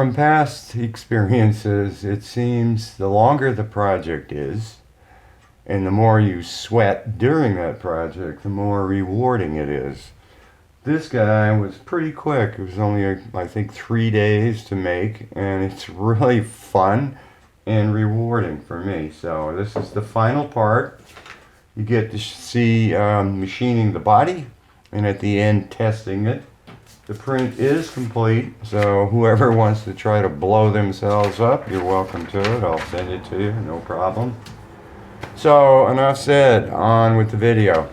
from past experiences, it seems the longer the project is, and the more you sweat during that project, the more rewarding it is. This guy was pretty quick. It was only, I think, 3 days to make, and it's really fun and rewarding for me. So this is the final part. You get to see machining the body, and at the end testing it. The print is complete, so whoever wants to try to blow themselves up, you're welcome to it. I'll send it to you, no problem. So enough said, on with the video.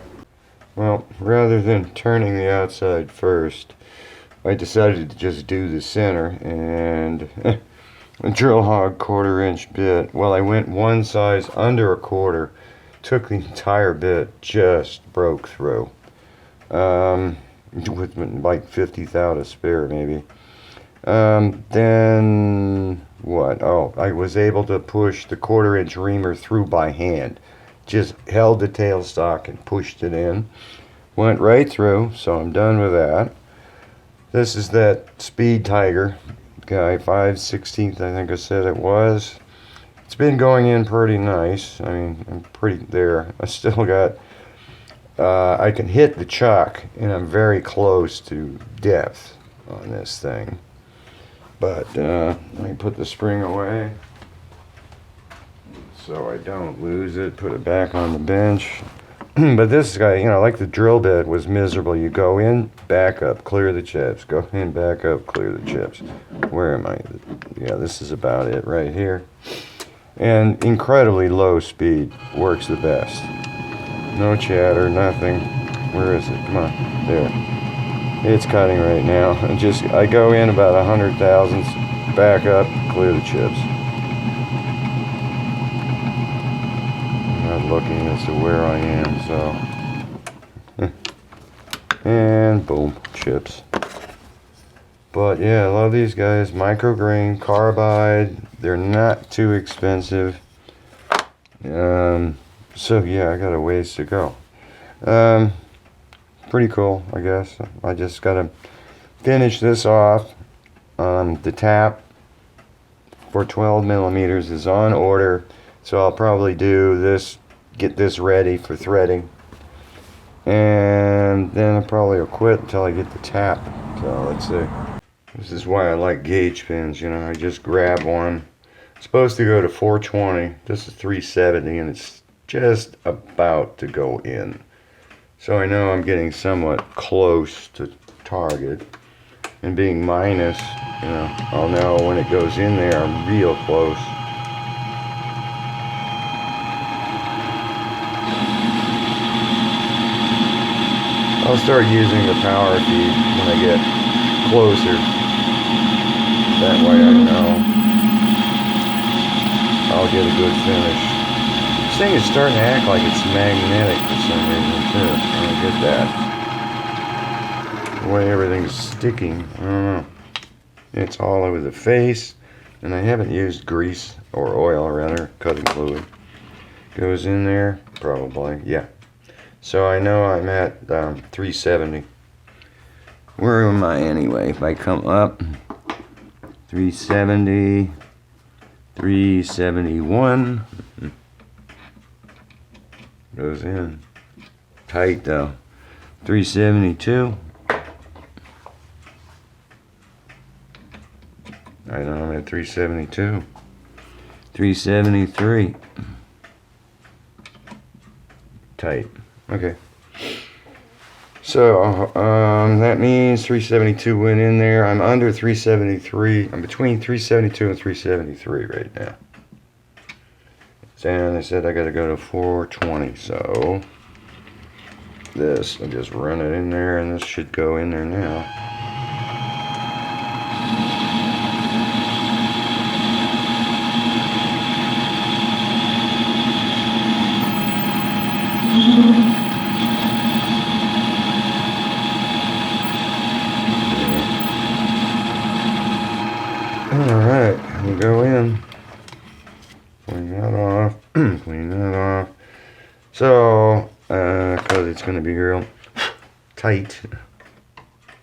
Well, rather than turning the outside first, I decided to just do the center and a drill hog 1/4 inch bit. Well, I went one size under 1/4, took the entire bit, just broke through. With like 50 thou to spare maybe. Then what? Oh, I was able to push the 1/4 inch reamer through by hand. Just held the tailstock and pushed it in. Went right through, so I'm done with that. This is that Speed Tiger guy, 5/16 I think I said it was. It's been going in pretty nice. I mean, I'm pretty there. I still got I can hit the chuck, and I'm very close to depth on this thing. But let me put the spring away so I don't lose it. Put it back on the bench. But this guy, you know, like the drill bit was miserable. You go in, back up, clear the chips. Go in, back up, clear the chips. Where am I? Yeah, this is about it right here. And incredibly low speed works the best. No chatter, nothing. Where is it? Come on. There. It's cutting right now. I go in about 100 thousandths, back up, clear the chips. I'm not looking as to where I am, so. And boom, chips. But yeah, I love these guys. Micrograin, carbide. They're not too expensive. So yeah, I got a ways to go. Pretty cool, I guess. I just gotta finish this off. The tap for 12 millimeters is on order, so I'll probably do this, get this ready for threading, and then I probably will quit until I get the tap. So let's see. This is why I like gauge pins, you know. I just grab one. It's supposed to go to 420. This is 370, and it's just about to go in. So I know I'm getting somewhat close to target. And being minus, you know, I'll know when it goes in there, I'm real close. I'll start using the power feed when I get closer. That way I know I'll get a good finish. This thing is starting to act like it's magnetic for some reason too. I don't get that. The way everything's sticking, I don't know. It's all over the face, and I haven't used grease or oil, or rather, cutting fluid. Goes in there, probably, yeah. So I know I'm at 370. Where am I anyway? If I come up, 370, 371. Goes in. Tight though. 372. I know I'm at 372. 373. Tight. Okay. So, that means 372 went in there. I'm under 373. I'm between 372 and 373 right now. And they said I gotta go to 420, so this, I'll just run it in there, and this should go in there now. Alright, we'll go in. Clean that off. Clean that off. So, because it's going to be real tight.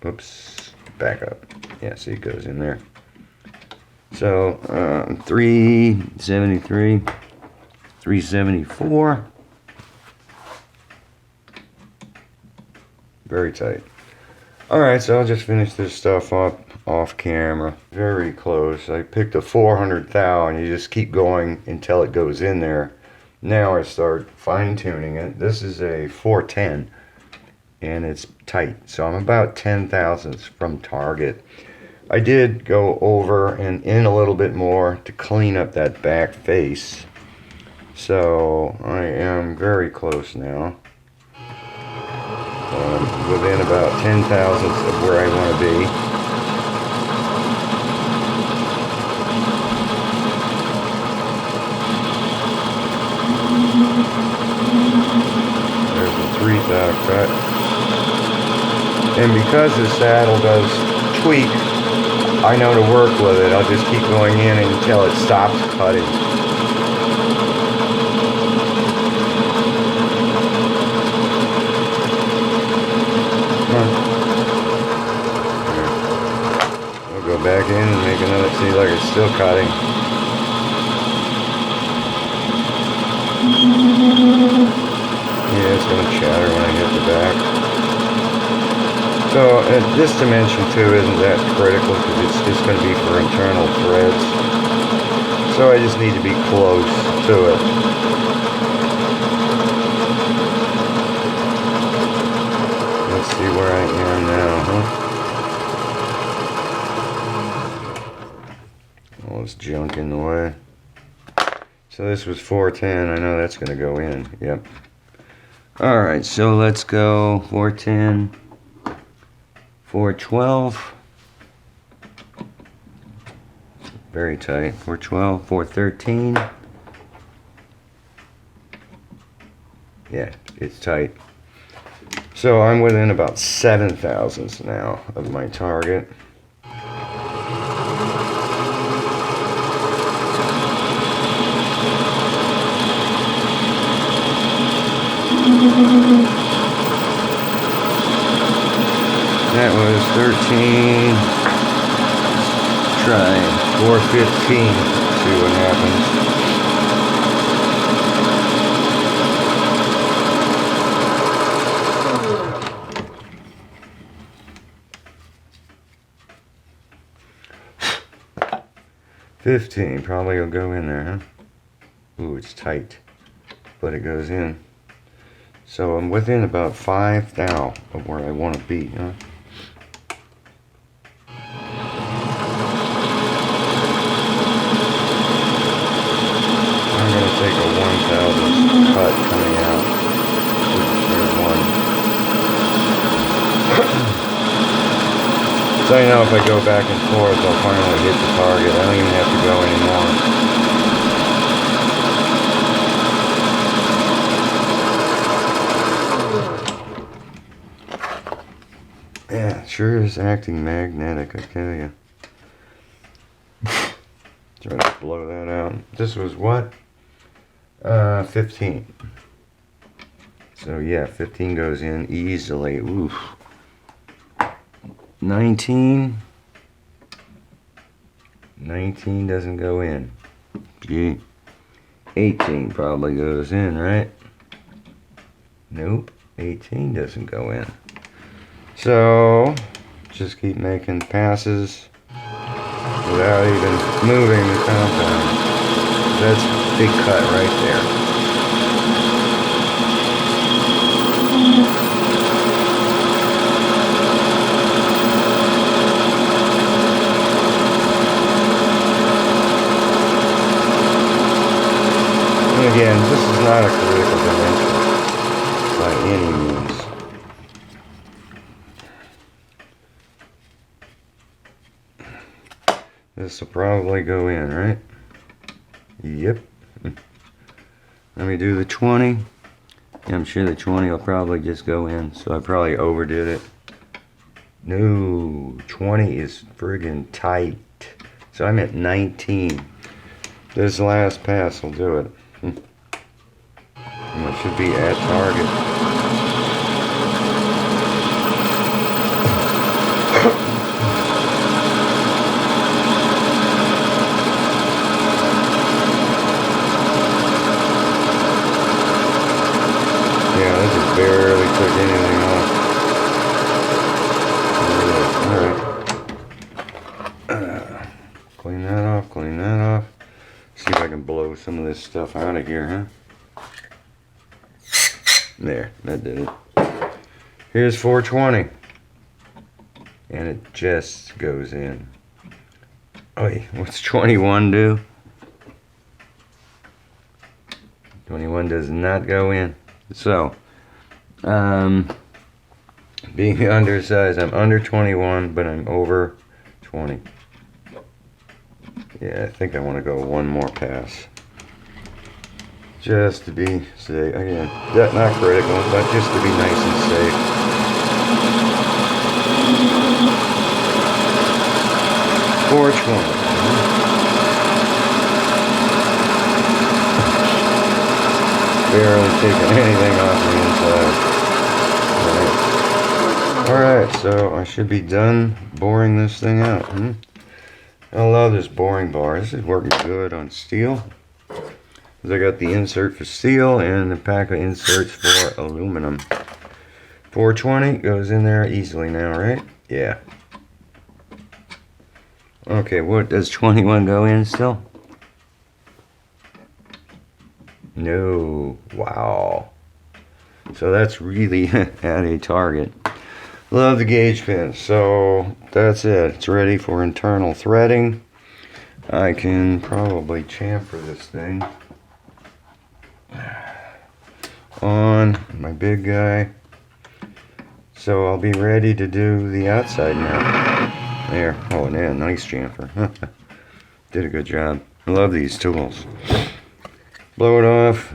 Oops. Back up. Yeah, see, it goes in there. So 373, 374. Very tight. Alright, so I'll just finish this stuff up off camera. Very close. I picked a 400 thou and you just keep going until it goes in there. Now I start fine tuning it. This is a 410 and it's tight. So I'm about 10 thousandths from target. I did go over and in a little bit more to clean up that back face. So I am very close now. Within about 10 thousandths of where I want to be. There's the 3 thou cut. And because the saddle does tweak, I know to work with it. I'll just keep going in until it stops cutting. We'll go back in and make another, see, like it's still cutting. Yeah, it's going to chatter when I hit the back. So this dimension too isn't that critical because it's just going to be for internal threads. So I just need to be close to it. Let's see where I am now, huh? All this junk in the way. So this was 410. I know that's going to go in. Yep. Alright, so let's go 410, 412. Very tight. 412, 413. Yeah, it's tight. So I'm within about 7 thousandths now of my target. That was 13. Let's try 415. See what happens. $15 probably will go in there, huh? Ooh, it's tight, but it goes in. So I'm within about 5 thou of where I want to be, huh? I'm going to take a 1,000th cut coming out. There's one. So I know if I go back and forth, I'll finally hit the target. I don't even have to go anymore. Yeah, it sure is acting magnetic, I tell you. Try to blow that out. This was what? 15. So yeah, 15 goes in easily. Oof. 19. 19 doesn't go in. Gee. 18 probably goes in, right? Nope. 18 doesn't go in. So, just keep making passes without even moving the compound. That's a big cut right there. And again, this is not a critical dimension by any means. This will probably go in, right? Yep. Let me do the 20. I'm sure the 20 will probably just go in, so I probably overdid it. No, 20 is friggin' tight. So I'm at 19. This last pass will do it. And it should be at target. Yeah, that just barely took anything off. Alright. Clean that off, clean that off. See if I can blow some of this stuff out of here, huh? There, that did it. Here's 420. And it just goes in. Oh, what's 21 do? 21 does not go in. So, being undersized, I'm under 21, but I'm over 20. Yeah, I think I want to go one more pass. Just to be safe. Again, that's not critical, but just to be nice and safe. Barely taking anything off the inside. Alright, so I should be done boring this thing out. I love this boring bar. This is working good on steel. I got the insert for steel and the pack of inserts for aluminum. 420 goes in there easily now, right? Yeah. Okay, what does 21 go in still? No. Wow. So that's really at a target. Love the gauge pin. So that's it. It's ready for internal threading. I can probably chamfer this thing on my big guy. So I'll be ready to do the outside now. There. Oh, yeah, nice chamfer. Did a good job. I love these tools. Blow it off.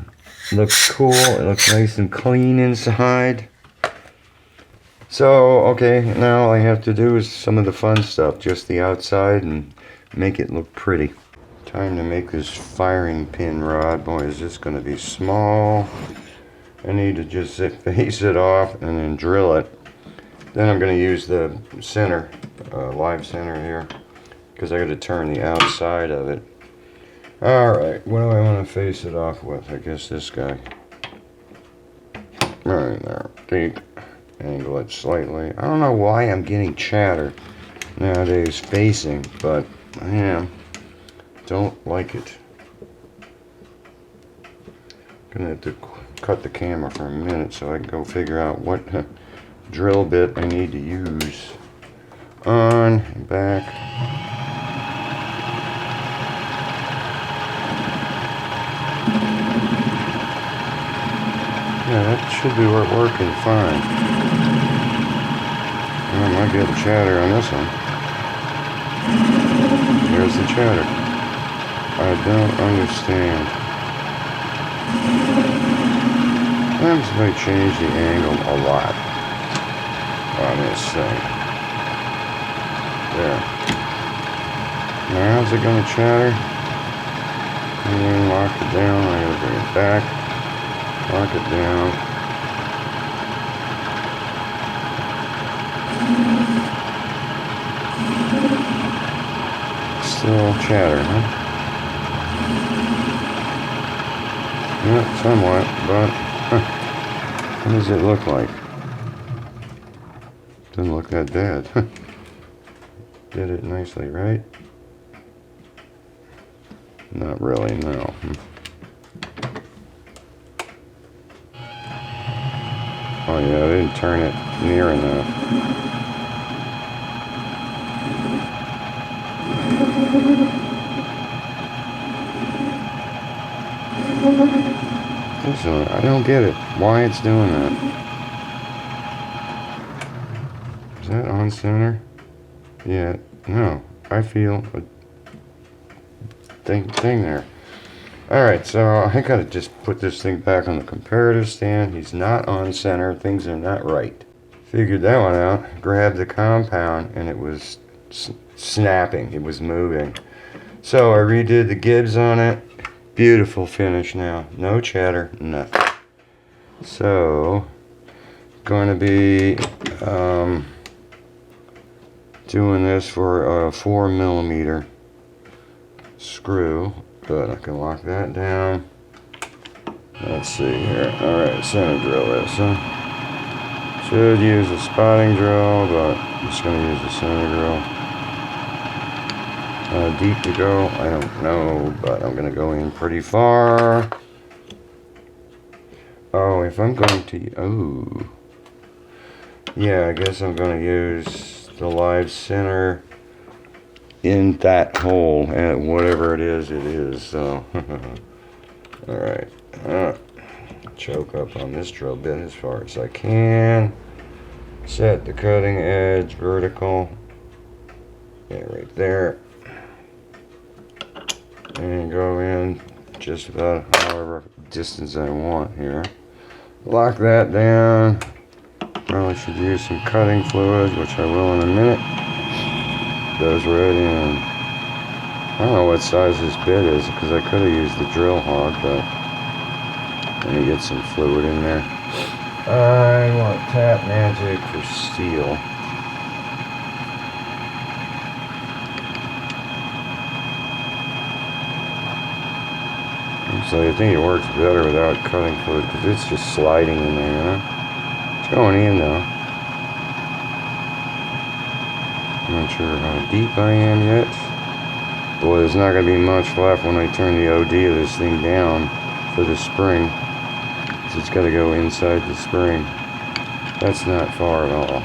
Looks cool. It looks nice and clean inside. So, okay, now all I have to do is some of the fun stuff. Just the outside and make it look pretty. Time to make this firing pin rod. Boy, is this going to be small. I need to just face it off and then drill it. Then I'm going to use the center, live center here, because I got to turn the outside of it. Alright, what do I want to face it off with? I guess this guy. Right there. Angle it slightly. I don't know why I'm getting chatter nowadays facing, but I am. Don't like it. Gonna have to cut the camera for a minute so I can go figure out what drill bit I need to use. On and back. Yeah, that should be working fine. I might get chatter on this one. There's the chatter. I don't understand. I'm just going to change the angle a lot on this thing. There. Now is it going to chatter? And then lock it down. I gotta bring it back. Lock it down. Still chatter, huh? Yeah, somewhat, but what does it look like? Doesn't look that bad. Did it nicely, right? Not really, no. Oh yeah, I didn't turn it near enough. I don't get it. Why it's doing that? Is that on center? Yeah, no. I feel a thing there. Alright, so I gotta just put this thing back on the comparative stand. He's not on center. Things are not right. Figured that one out. Grabbed the compound and it was snapping. It was moving. So I redid the gibs on it. Beautiful finish now. No chatter, nothing. So, going to be doing this for a 4mm screw. Good, I can lock that down. Let's see here. Alright, center drill this, huh? Should use a spotting drill, but I'm just going to use the center drill. How deep to go, I don't know, but I'm going to go in pretty far. Oh, if I'm going to... Oh. Yeah, I guess I'm going to use the live center in that hole, and whatever it is, so... Alright. Choke up on this drill bit as far as I can. Set the cutting edge vertical. Yeah, right there. And go in just about however distance I want here. Lock that down. Probably should use some cutting fluid, which I will in a minute. Goes right in. I don't know what size this bit is, because I could have used the drill hog, but let me get some fluid in there. I want Tap Magic for steel. So I think it works better without cutting fluid, because it's just sliding in there, you know? It's going in though. I'm not sure how deep I am yet. Boy, there's not going to be much left when I turn the OD of this thing down for the spring. So it's got to go inside the spring. That's not far at all.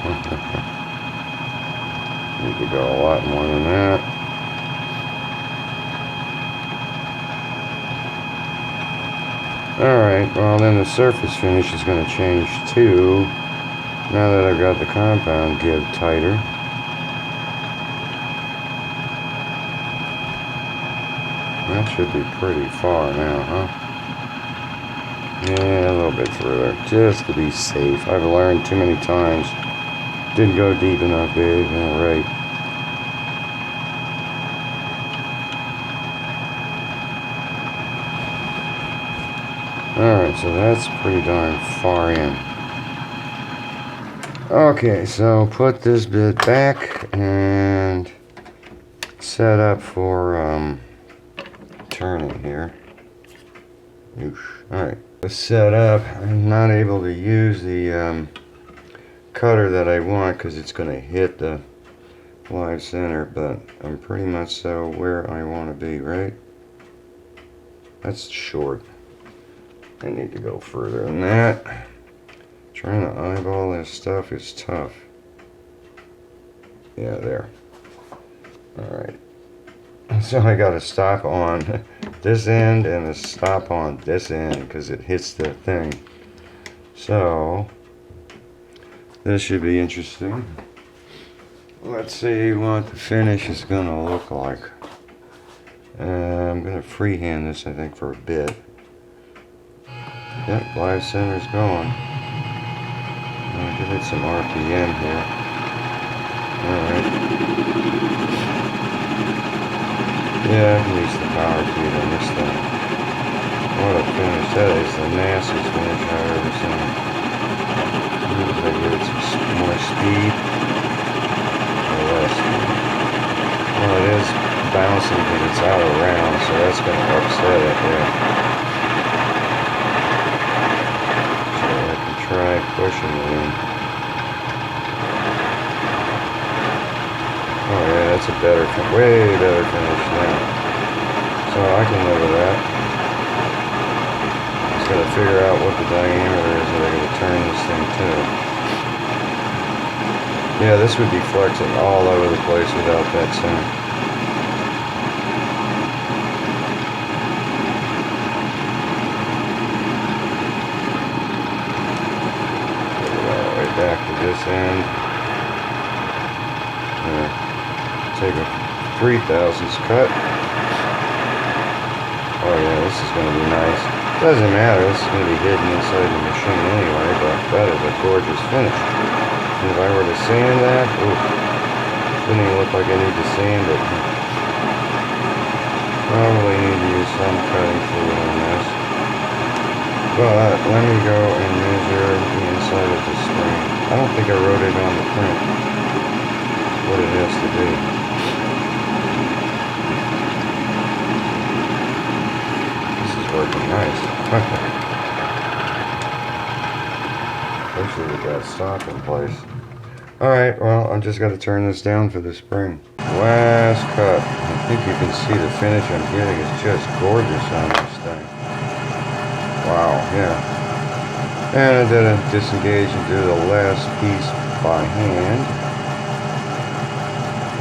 Need to go a lot more than that. Alright, well then the surface finish is going to change too. Now that I've got the compound give tighter. That should be pretty far now, huh? Yeah, a little bit further, just to be safe. I've learned too many times. Didn't go deep enough, babe. Yeah, right. Alright, so that's pretty darn far in. Okay, so put this bit back and set up for turning here. Alright, set up. I'm not able to use the cutter that I want because it's going to hit the live center, but I'm pretty much so where I want to be, right? That's short. I need to go further than that. Trying to eyeball this stuff is tough. Yeah, there. Alright. So I got to stop on this end and a stop on this end because it hits the thing. So this should be interesting. Let's see what the finish is going to look like. I'm going to freehand this, I think, for a bit. Yep, live center's going. I'll give it some RPM here. Alright. Yeah, I can use the power key on this thing. What a finish. That is the nastiest finish I've ever seen. As I give it some more speed. Or less speed. Well, it is bouncing because it's out of round, so that's going to upset it, yeah. So I can try pushing it in. Oh yeah, that's a better, way better finish now. So I can live with that. Just gotta figure out what the diameter is that I gotta turn this thing to. Yeah, this would be flexing all over the place without that center. Put it all the way back to this end. Yeah. Take a 3/1000 cut. Oh yeah, this is going to be nice. Doesn't matter, this is going to be hidden inside the machine anyway, but that is a gorgeous finish. And if I were to sand that, ooh, doesn't even look like I need to sand it. Probably need to use some cutting fluid on this. But let me go and measure the inside of the spring. I don't think I wrote it on the print what it has to be. This is working nice. especially with that stop in place. Alright, well, I'm just going to turn this down for the spring. Last cut. I think you can see the finish I'm getting is just gorgeous on this thing. Wow, yeah. And I'm going to disengage and do the last piece by hand.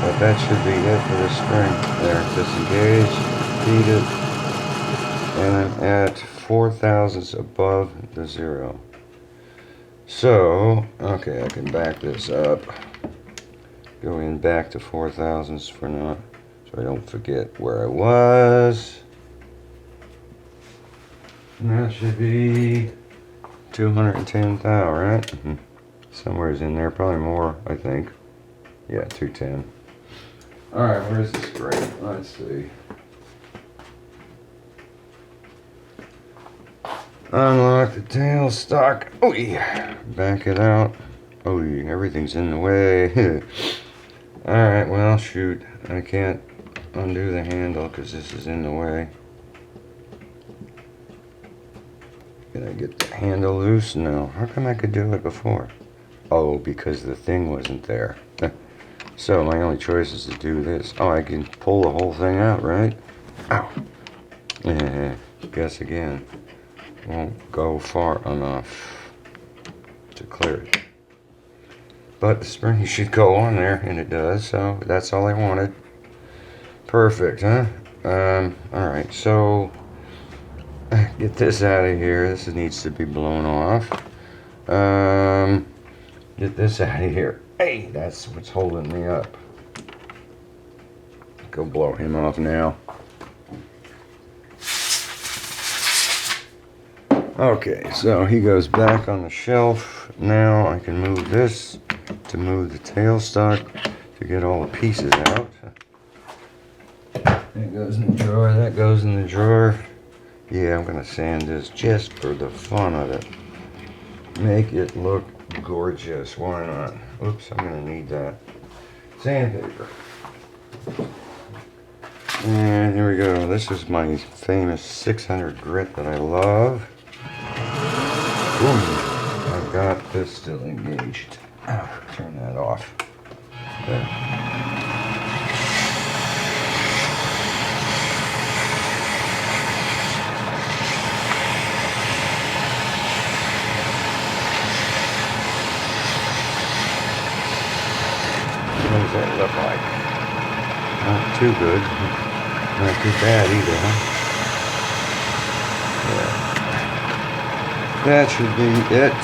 But that should be it for the spring. There, disengage, feed it, and I'm at 4 thousandths above the 0. So, okay, I can back this up. Go in back to 4 thousandths for now, so I don't forget where I was. And that should be 210 thou, right? Somewhere's in there, probably more, I think. Yeah, 210. Alright, where's the spring? Let's see. Unlock the tailstock. Oh yeah. Back it out. Oh yeah, everything's in the way. Alright, well shoot. I can't undo the handle because this is in the way. Can I get the handle loose? No. How come I could do it before? Oh, because the thing wasn't there. So my only choice is to do this. Oh, I can pull the whole thing out, right? Ow. Guess again. Won't go far enough to clear it. But the spring should go on there, and it does, so that's all I wanted. Perfect, huh? Alright, so get this out of here. This needs to be blown off. Get this out of here. Hey, that's what's holding me up. Go blow him off now. Okay, so he goes back on the shelf. Now I can move this to move the tailstock to get all the pieces out. That goes in the drawer, that goes in the drawer. Yeah, I'm gonna sand this just for the fun of it. Make it look gorgeous, why not? Oops, I'm gonna need that sandpaper. And here we go. This is my famous 600 grit that I love. Boom. I've got this still engaged. Turn that off. There. What does that look like? Not too good. Not too bad either, huh? Yeah. That should be it.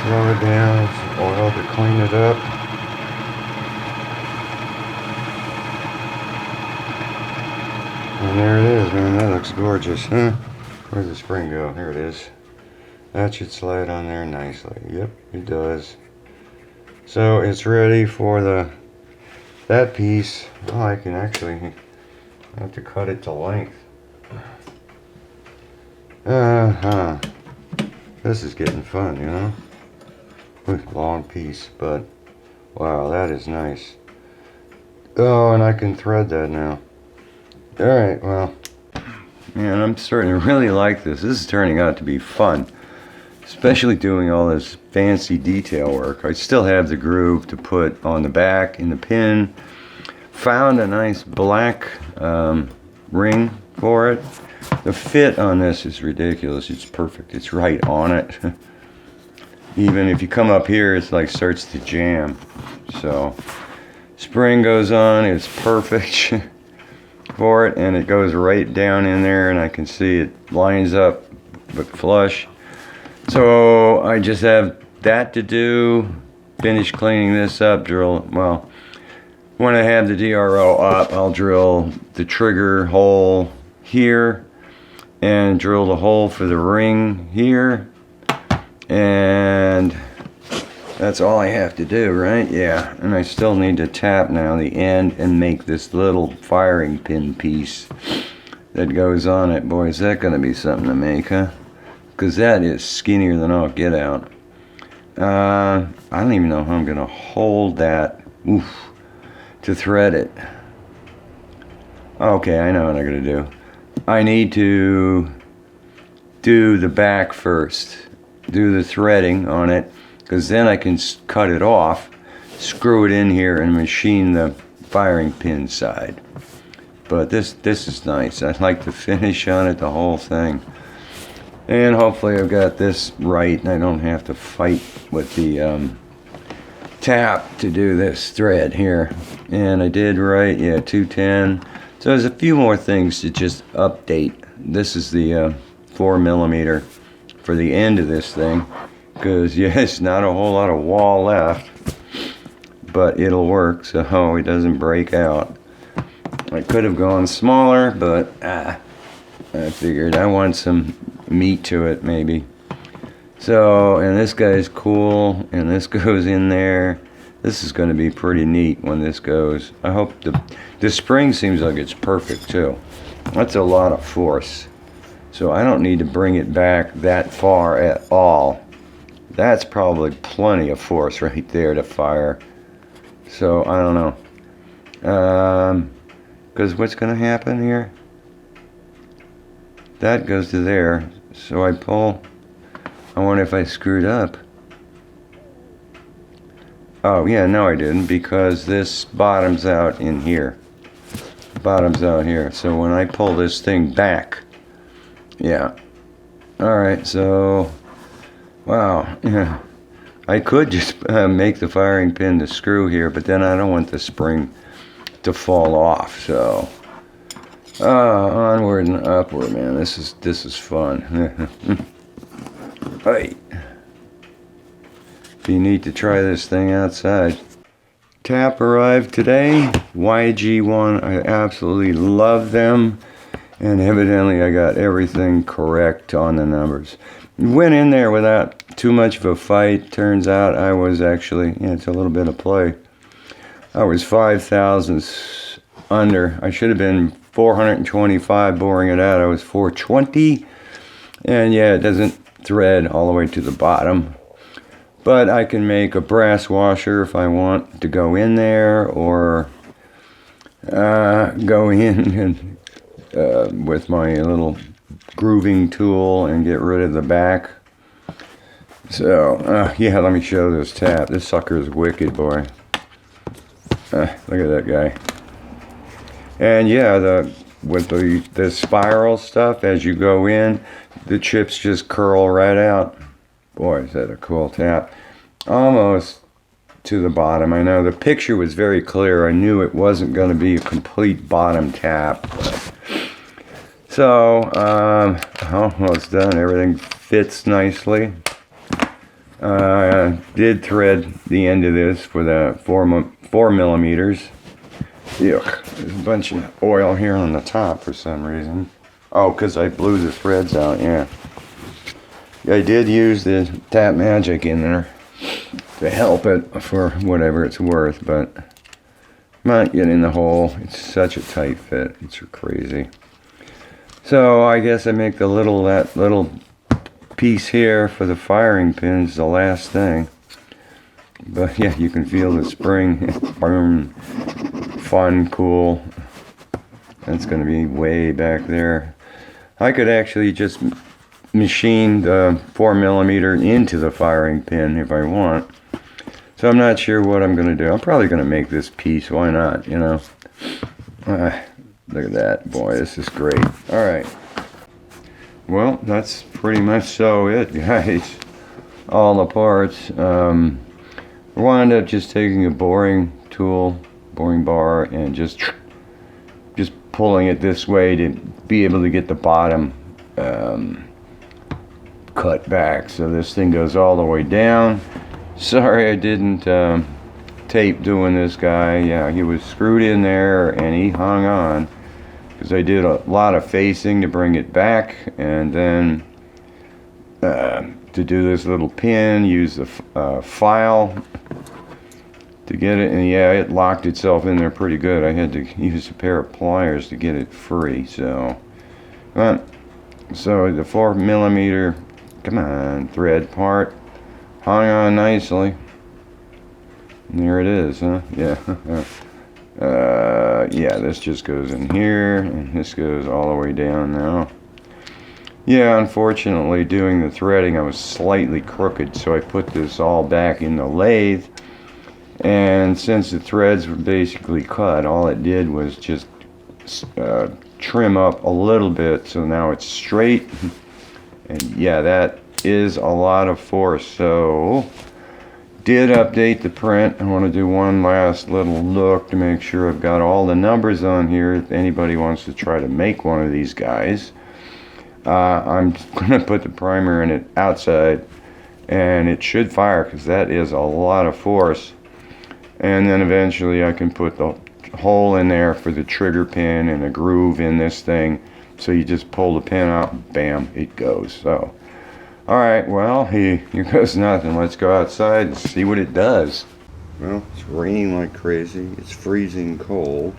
Slow it down, some oil to clean it up. And there it is, man. That looks gorgeous, huh? Where'd the spring go? Here it is. That should slide on there nicely. Yep, it does. So it's ready for that piece. Oh, I can actually have to cut it to length. This is getting fun, you know? Long piece, but wow, that is nice. Oh, and I can thread that now. Alright, well, man, I'm starting to really like this. This is turning out to be fun. Especially doing all this fancy detail work. I still have the groove to put on the back in the pin. Found a nice black ring for it. The fit on this is ridiculous. It's perfect. It's right on it. Even if you come up here, it's like starts to jam. So spring goes on. It's perfect for it, and it goes right down in there, and I can see it lines up but flush. So I just have that to do. Finish cleaning this up. Drill. Well, when I have the DRO up, I'll drill the trigger hole here and drill the hole for the ring here, and that's all I have to do, right? Yeah, and I still need to tap now the end and make this little firing pin piece that goes on it. Boy, is that gonna be something to make, huh? Because that is skinnier than all get out. I don't even know how I'm gonna hold that to thread it. Okay, I know what I'm gonna do. I need to do the back first, do the threading on it, because then I can cut it off, screw it in here, and machine the firing pin side. But this is nice. I like the finish on it, the whole thing. And hopefully I've got this right and I don't have to fight with the tap to do this thread here. And I did right, yeah, 210. So there's a few more things to just update. This is the 4mm for the end of this thing, because yeah, it's not a whole lot of wall left, but it'll work so it doesn't break out. I could have gone smaller, but I figured I want some meat to it maybe. So, and this guy's cool, and this goes in there. This is going to be pretty neat when this goes. I hope the spring seems like it's perfect too. That's a lot of force. So I don't need to bring it back that far at all. That's probably plenty of force right there to fire. So I don't know. Because what's going to happen here? That goes to there. So I pull. I wonder if I screwed up. Oh yeah, no I didn't, because this bottoms out in here. Bottoms out here. So when I pull this thing back, yeah. Alright, so wow, yeah. I could just make the firing pin the screw here, but then I don't want the spring to fall off. So onward and upward, man. This is fun. Hey. Be neat to try this thing outside. Tap arrived today. YG1. I absolutely love them. And evidently I got everything correct on the numbers. Went in there without too much of a fight. Turns out I was actually, yeah, it's a little bit of play. I was 5 thousandths under. I should have been 425 boring it out. I was 420. And yeah, it doesn't thread all the way to the bottom. But I can make a brass washer if I want to go in there, or go in and, with my little grooving tool and get rid of the back. So, yeah, let me show this tap. This sucker is wicked, boy. Look at that guy. And yeah, with the spiral stuff, as you go in, the chips just curl right out. Boy, is that a cool tap. Almost to the bottom. I know the picture was very clear. I knew it wasn't going to be a complete bottom tap. But. So, almost done. Everything fits nicely. Did thread the end of this for the 4mm. Yuck. There's a bunch of oil here on the top for some reason. Oh, because I blew the threads out, yeah. I did use the Tap Magic in there to help it for whatever it's worth, but might get in the hole. It's such a tight fit. It's crazy. So I guess I make that little piece here for the firing pins, the last thing. But yeah, you can feel the spring. Boom. Fun, cool. That's going to be way back there. I could actually just machine the 4mm into the firing pin if I want. So I'm not sure what I'm going to do. I'm probably going to make this piece. Why not, you know? Look at that. Boy, this is great. Alright. Well, that's pretty much so it, guys. All the parts. I wound up just taking a boring tool, boring bar, and just pulling it this way to be able to get the bottom cut back. So this thing goes all the way down. Sorry I didn't tape doing this guy. Yeah, he was screwed in there and he hung on, because I did a lot of facing to bring it back, and then to do this little pin, use the file to get it, and yeah, it locked itself in there pretty good. I had to use a pair of pliers to get it free. So the 4mm, come on, thread part hung on nicely. And there it is, huh? Yeah. Yeah, this just goes in here, and this goes all the way down now. Yeah, unfortunately, doing the threading, I was slightly crooked, so I put this all back in the lathe. And since the threads were basically cut, all it did was just trim up a little bit, so now it's straight. And yeah, that is a lot of force. So did update the print. I want to do one last little look to make sure I've got all the numbers on here if anybody wants to try to make one of these guys. I'm going to put the primer in it outside, and it should fire because that is a lot of force. And then eventually I can put the hole in there for the trigger pin and a groove in this thing. So you just pull the pin out, bam, it goes. So, alright, well, here goes nothing. Let's go outside and see what it does. Well, it's raining like crazy. It's freezing cold.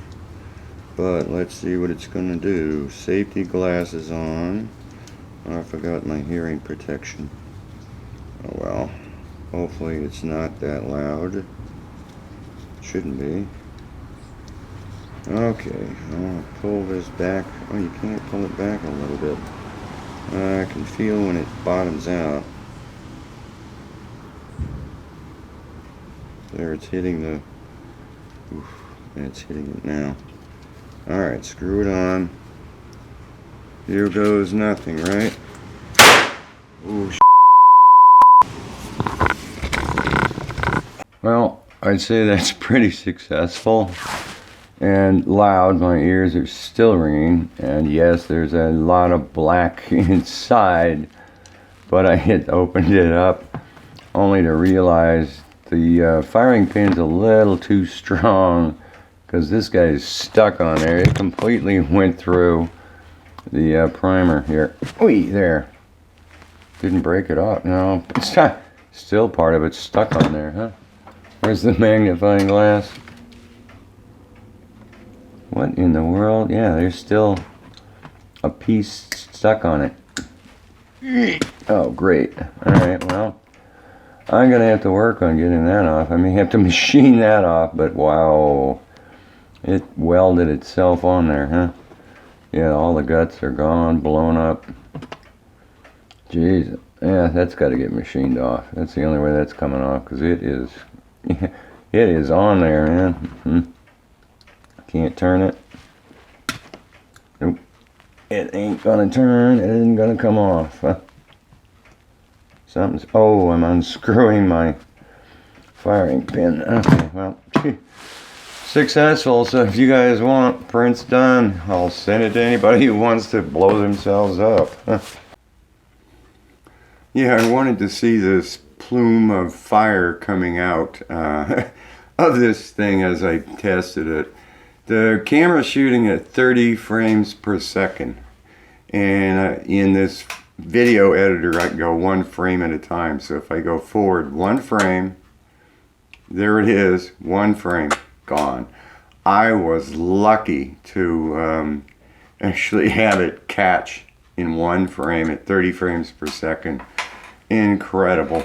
But let's see what it's going to do. Safety glasses on. Oh, I forgot my hearing protection. Oh well. Hopefully it's not that loud. Shouldn't be. Okay, I want to pull this back. Oh, you can't pull it back a little bit. I can feel when it bottoms out. There, it's hitting the... Oof, and it's hitting it now. Alright, screw it on. Here goes nothing, right? Ooh, well, I'd say that's pretty successful and loud. My ears are still ringing, and yes, there's a lot of black inside, but I had opened it up only to realize the firing pin's a little too strong because this guy is stuck on there. It completely went through the primer here. Whee, there. Didn't break it off. No, it's not. Still part of it's stuck on there, huh? Where's the magnifying glass? What in the world? Yeah, there's still a piece stuck on it. Oh, great. Alright, well, I'm going to have to work on getting that off. I may have to machine that off, but wow. It welded itself on there, huh? Yeah, all the guts are gone, blown up. Jeez. Yeah, that's got to get machined off. That's the only way that's coming off, because it is... it is on there, man. Can't turn it. Nope. It ain't gonna turn. It isn't gonna come off. Something's... Oh, I'm unscrewing my firing pin. Okay, well, successful. So if you guys want prints done, I'll send it to anybody who wants to blow themselves up. Yeah, I wanted to see this plume of fire coming out of this thing as I tested it. The camera's shooting at 30 frames per second, and in this video editor I can go 1 frame at a time. So if I go forward 1 frame, there it is, 1 frame, gone. I was lucky to actually have it catch in 1 frame at 30 frames per second. Incredible.